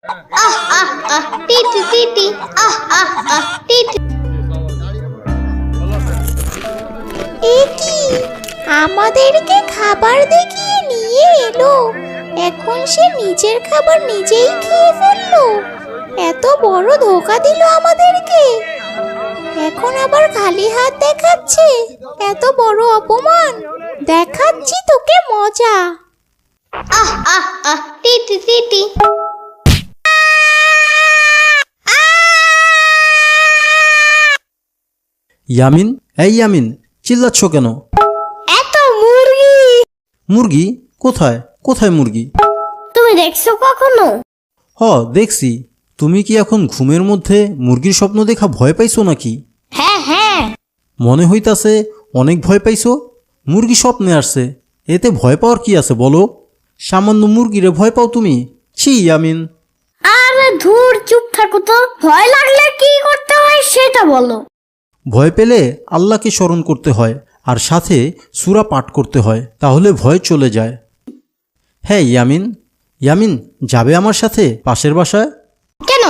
আহ আহ আহ TT TT আহ আহ আহ TT. এ কি, আমাদেরকে খাবার দেখিয়ে নিয়ে এলো, এখন সে নিজের খাবার নিজেই খেয়ে ফেললো। এত বড় ধোঁকা দিল আমাদেরকে, এখন আবার খালি হাত দেখাচ্ছে। এত বড় অপমান, দেখাচ্ছি তোকে মজা। আহ আহ আহ টিটি টিটি। ইয়ামিন, এই ইয়ামিন, চিল্লাচ্ছ কেন? এত মুরগি মুরগি? কোথায় কোথায় মুরগি? তুমি দেখছো কখনো? দেখছি। তুমি কি এখন ঘুমের মধ্যে মুরগির স্বপ্ন দেখা ভয় পাইছো নাকি? হ্যাঁ হ্যাঁ। মনে হইতাছে অনেক ভয় পাইছো। মুরগি স্বপ্নে আসছে, এতে ভয় পাওয়ার কি আছে বলো? সামান্য মুরগিরে ভয় পাও তুমি? ছি ইয়ামিন। আরে ধুর, চুপ থাকো তো। ভয় লাগলে কি করতে হয় সেটা বলো। ভয় পেলে আল্লাহকে স্মরণ করতে হয়, আর সাথে সূরা পাঠ করতে হয়, তাহলে ভয় চলে যায়। হ্যাঁ ইয়ামিন, ইয়ামিন, যাবে আমার সাথে পাশের বাসায়? কেন?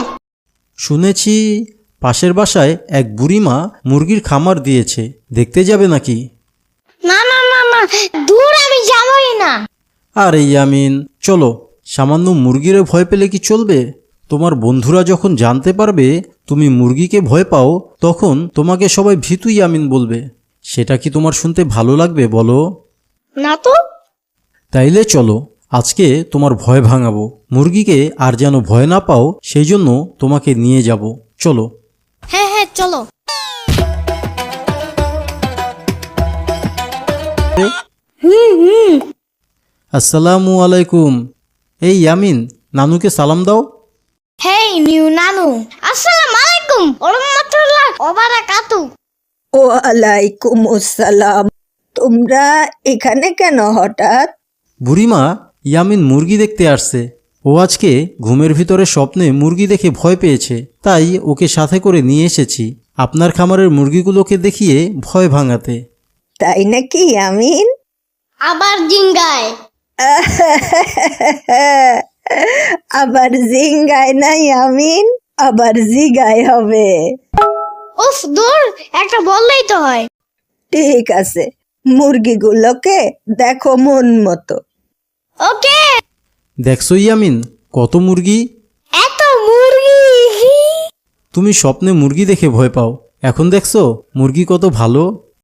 শুনেছি পাশের বাসায় এক বুড়িমা মুরগির খামার দিয়েছে, দেখতে যাবে নাকি? না না না না, দূর, আমি যাবই না। আরে ইয়ামিন, চলো। সামান্য মুরগিরে ভয় পেলে কি চলবে? তোমার বন্ধুরা যখন জানতে পারবে তুমি মুরগিকে ভয় পাও, তখন তোমাকে সবাই ভীতু ইয়ামিন বলবে। সেটা কি তোমার শুনতে ভালো লাগবে বলো? না তো। তাইলে চলো, আজকে তোমার ভয় ভাঙাবো। মুরগিকে আর যেন ভয় না পাও, সেই জন্য তোমাকে নিয়ে যাব। চলো। হ্যাঁ হ্যাঁ চলো। আসসালামু আলাইকুম। এই ইয়ামিন, নানুকে সালাম দাও। হেই নিউ নানু, আসসালামু আলাইকুম ওয়া রাহমাতুল্লাহ ওয়া বারাকাতু। ওয়ালাইকুম আসসালাম। তোমরা এখানে কেন হঠাৎ? বুড়িমা, ইয়ামিন মুরগি দেখতে আসছে। ও আজকে ঘুমের ভিতরে স্বপ্নে মুরগি দেখে ভয় পেয়েছে, তাই ওকে সাথে করে নিয়ে এসেছি আপনার খামারের মুরগিগুলোকে দেখিয়ে ভয় ভাঙাতে। তাই নাকি আমিন? আবার জিঙ্গায়। আবার জিঙ্গায় নাই আমিন, আবার জিগায় হবে। উফ দূর, একটা বললেই তো হয়। ঠিক আছে, মুরগিগুলোকে দেখো মন মতো। ওকে। দেখছো ইয়ামিন, কত মুরগি! এত মুরগি! তুমি স্বপ্নে মুরগি দেখে ভয় পাও, এখন দেখছো মুরগি কত ভালো।